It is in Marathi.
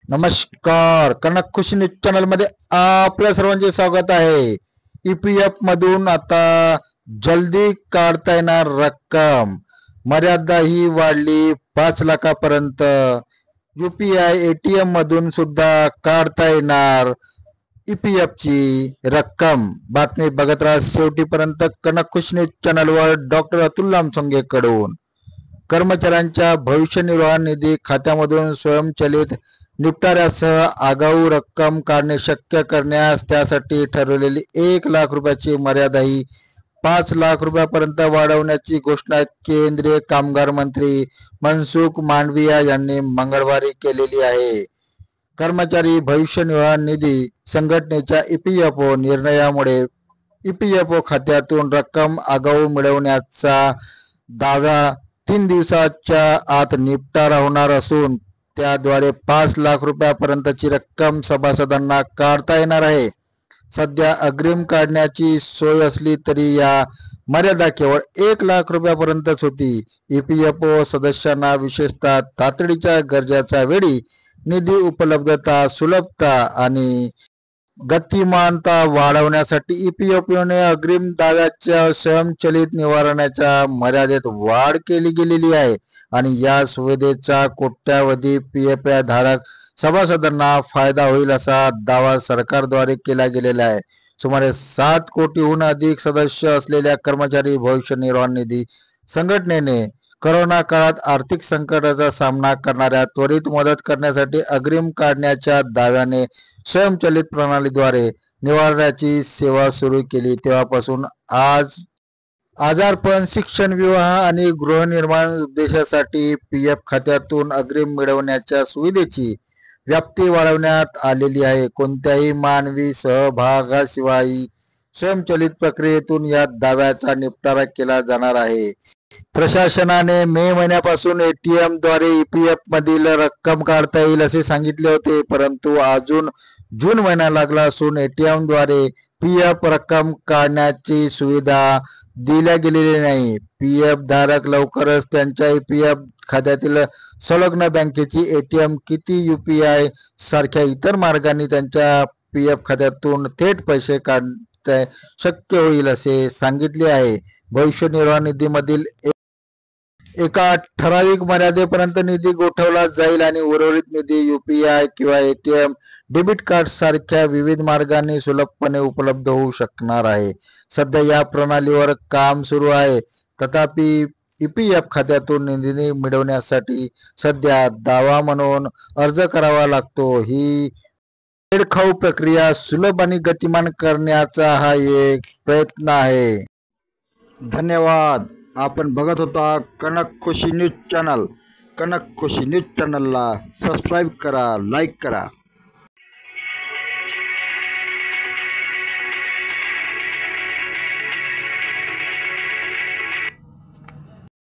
नमस्कार. कनक खुशी न्यूज चॅनल मध्ये आपल्या सर्वांचे स्वागत आहे. ईपीएफ मधून आता जल्दी काढता येणार रक्कम, मर्यादा ही वाढली 5 लाखापर्यंत. यूपीआय एटीएम मधून सुद्धा काढता येणार ईपीएफ ची रक्कम. बातमी बघत राहा शेवटीपर्यंत कनक खुशी न्यूज चॅनलवर. डॉक्टर अतुल लामसंगे कडून कर्मचाऱ्यांच्या भविष्य निर्वाह निधी खात्यामधून स्वयंचलित निपटाऱ्यासह आगाऊ रक्कम काढणे शक्य करण्यास त्यासाठी ठरवलेली 1 लाख रुपयाची मर्यादा ही 5 लाख रुपयापर्यंत वाढवण्याची घोषणा केंद्रीय कामगार मंत्री मनसुख मांडविया यांनी मंगळवारी केलेली आहे. कर्मचारी भविष्य निर्वाह निधी संघटनेच्या ईपीएफओ निर्णयामुळे ईपीएफओ खात्यातून रक्कम आगाऊ मिळवण्याचा दावा 3 दिवसाच्या आत निपटारा होणार असून त्याद्वारे 5 लाख रुपयापर्यंतची रक्कम सभासदांना काढता येणार आहे. सध्या अग्रिम काढण्याची सोय असली तरी या मर्यादा केवळ 1 लाख रुपयापर्यंतच होती. ईपीएफओ सदस्यांना विशेषतः तातडीच्या गरजेच्या वेळी निधी उपलब्धता, सुलभता आणि गतिमानता वाढवण्यासाठी ईपीएफओने अग्रिम दाव्याच्या स्वयंचलित निवारणाच्या मर्यादेत वाढ केली गेलेली आहे आणि या सुविधेचा कोट्यावधी पीएफ धारक सभासदांना फायदा होईल असा दावा सरकारद्वारे केला गेलेला आहे. सुमारे 7 कोटीहून अधिक सदस्य असलेल्या कर्मचारी भविष्य निर्वाह निधी संघटनेने कोरोना काळात आर्थिक संकटाचा सामना करणाऱ्या त्वरित मदत करण्यासाठी अग्रिम काढण्याच्या दाव्याने स्वयंचलित प्रणालीद्वारे निवारणाची सेवा सुरू केली. तेव्हापासून आजारपण, शिक्षण, विवाह आणि गृहनिर्माण उद्देशासाठी पीएफ खात्यातून अग्रिम मिळवण्याच्या सुविधेची व्याप्ती वाढवण्यात आलेली आहे. कोणत्याही मानवी सहभागाशिवाय स्वयंचलित प्रक्रियेतून या दाव्याचा निपटारा केला जाणार आहे. प्रशासनाने मे महिन्यापासून एटीएम द्वारे ईपीएफ मधील रक्कम काढता येईल असे सांगितले होते, परंतु अजून जून महिना लागला असून एटीएम द्वारे पीएफ रक्कम काढण्याची सुविधा दिल्या गेलेली नाही. पीएफ धारक लवकरच त्यांच्या ईपीएफ खात्यातील संलग्न बँकेची एटीएम किती यूपीआय सारख्या इतर मार्गांनी त्यांच्या पीएफ खात्यातून थेट पैसे काढणे शक्य होईल असे सांगितले आहे. भविष्य निर्वाह निधीमधील एका ठराविक मर्यादेपर्यंत निधी गोठवला जाईल आणि उर्वरित निधी यूपीआय किंवा एटीएम, डेबिट कार्ड सारख्या विविध मार्गांनी सुलभपणे उपलब्ध होऊ शकणार आहे. सध्या या प्रणालीवर काम सुरू आहे. तथापि ईपीएफ खात्यातून निधी मिळवण्यासाठी सध्या दावा म्हणून अर्ज करावा लागतो. ही वेळखाऊ प्रक्रिया सुलभ आणि गतिमान करण्याचा हा एक प्रयत्न आहे. धन्यवाद. आपण बघत होता कनक खुशी न्यूज चॅनल. कनक खुशी न्यूज चॅनलला सबस्क्राईब करा, लाईक करा.